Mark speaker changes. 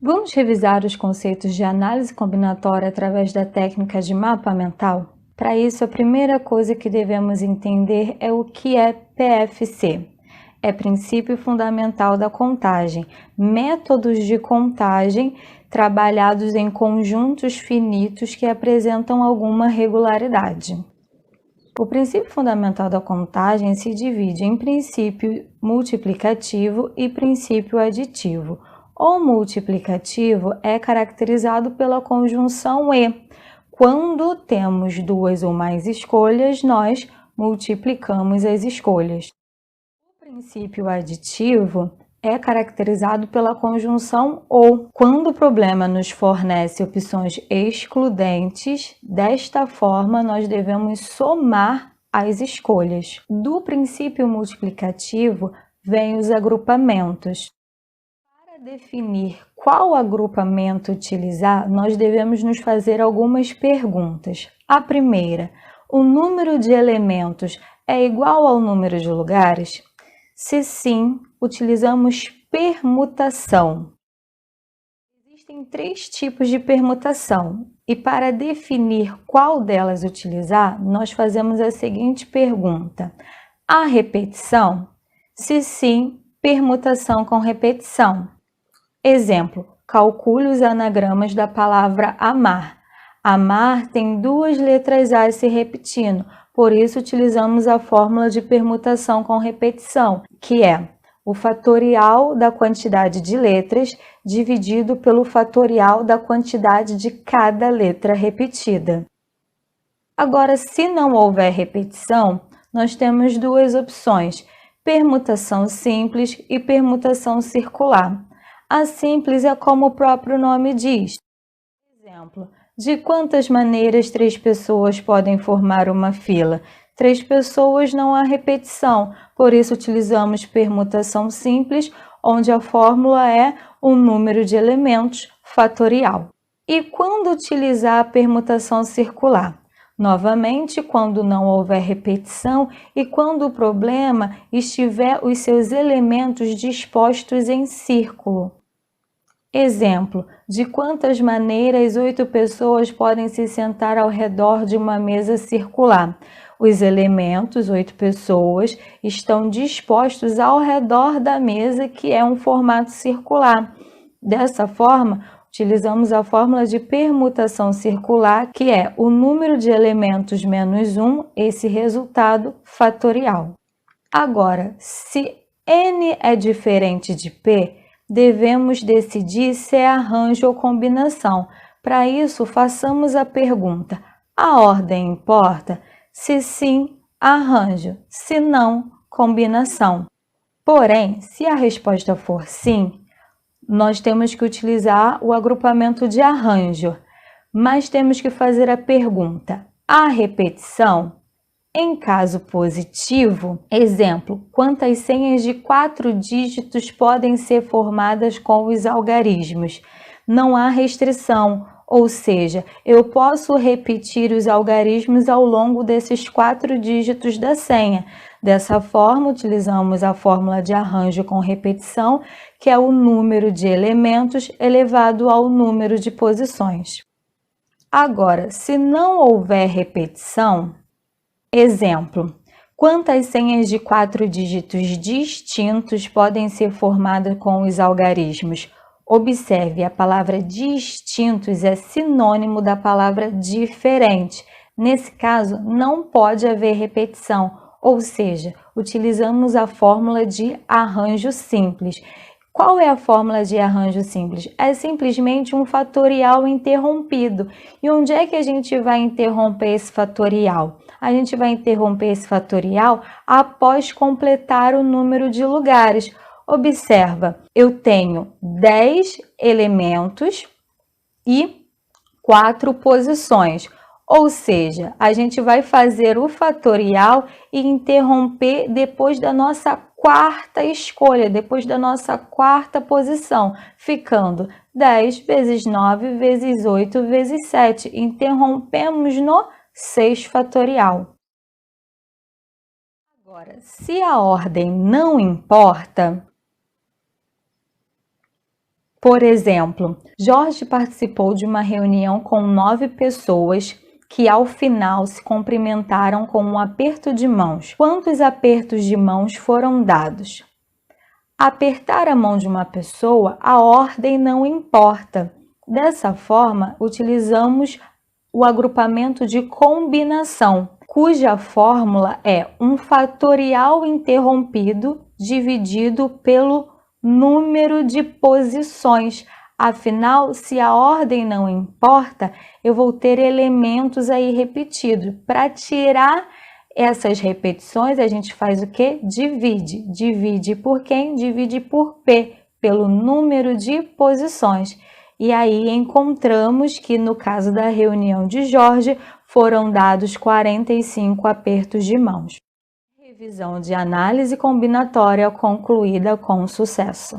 Speaker 1: Vamos revisar os conceitos de análise combinatória através da técnica de mapa mental? Para isso, a primeira coisa que devemos entender é o que é PFC. É princípio fundamental da contagem, métodos de contagem trabalhados em conjuntos finitos que apresentam alguma regularidade. O princípio fundamental da contagem se divide em princípio multiplicativo e princípio aditivo. O multiplicativo é caracterizado pela conjunção e. Quando temos duas ou mais escolhas, nós multiplicamos as escolhas. O princípio aditivo é caracterizado pela conjunção ou. Quando o problema nos fornece opções excludentes, desta forma nós devemos somar as escolhas. Do princípio multiplicativo vêm os agrupamentos. Para definir qual agrupamento utilizar, nós devemos nos fazer algumas perguntas. A primeira, o número de elementos é igual ao número de lugares? Se sim, utilizamos permutação. Existem 3 tipos de permutação e para definir qual delas utilizar, nós fazemos a seguinte pergunta: há repetição? Se sim, permutação com repetição. Exemplo, calcule os anagramas da palavra amar. Amar tem 2 letras A se repetindo, por isso utilizamos a fórmula de permutação com repetição, que é o fatorial da quantidade de letras dividido pelo fatorial da quantidade de cada letra repetida. Agora, se não houver repetição, nós temos 2 opções, permutação simples e permutação circular. A simples é como o próprio nome diz. Exemplo, de quantas maneiras 3 pessoas podem formar uma fila? 3 pessoas não há repetição, por isso utilizamos permutação simples, onde a fórmula é o número de elementos fatorial. E quando utilizar a permutação circular? Novamente, quando não houver repetição e quando o problema estiver os seus elementos dispostos em círculo. Exemplo, de quantas maneiras 8 pessoas podem se sentar ao redor de uma mesa circular? Os elementos, 8 pessoas, estão dispostos ao redor da mesa, que é um formato circular. Dessa forma, utilizamos a fórmula de permutação circular, que é o número de elementos menos 1, esse resultado fatorial. Agora, se n é diferente de p, devemos decidir se é arranjo ou combinação. Para isso, façamos a pergunta: a ordem importa? Se sim, arranjo. Se não, combinação. Porém, se a resposta for sim, nós temos que utilizar o agrupamento de arranjo, mas temos que fazer a pergunta: há repetição? Em caso positivo, exemplo, quantas senhas de 4 dígitos podem ser formadas com os algarismos? Não há restrição, ou seja, eu posso repetir os algarismos ao longo desses 4 dígitos da senha. Dessa forma, utilizamos a fórmula de arranjo com repetição, que é o número de elementos elevado ao número de posições. Agora, se não houver repetição, exemplo, quantas senhas de 4 dígitos distintos podem ser formadas com os algarismos? Observe, a palavra distintos é sinônimo da palavra diferente. Nesse caso, não pode haver repetição, ou seja, utilizamos a fórmula de arranjo simples. Qual é a fórmula de arranjo simples? É simplesmente um fatorial interrompido. E onde é que a gente vai interromper esse fatorial? A gente vai interromper esse fatorial após completar o número de lugares. Observa, eu tenho 10 elementos e 4 posições. Ou seja, a gente vai fazer o fatorial e interromper depois da nossa 4ª escolha, depois da nossa 4ª posição, ficando 10 vezes 9 vezes 8 vezes 7. Interrompemos no 6 fatorial. Agora, se a ordem não importa, Por exemplo, Jorge participou de uma reunião com 9 pessoas que ao final se cumprimentaram com um aperto de mãos. Quantos apertos de mãos foram dados? Apertar a mão de uma pessoa, a ordem não importa. Dessa forma, utilizamos o agrupamento de combinação, cuja fórmula é um fatorial interrompido dividido pelo número de posições. Afinal, se a ordem não importa, eu vou ter elementos aí repetidos. Para tirar essas repetições, a gente faz o quê? Divide. Divide por quem? Divide por P, pelo número de posições. E aí encontramos que no caso da reunião de Jorge, foram dados 45 apertos de mãos. Revisão de análise combinatória concluída com sucesso.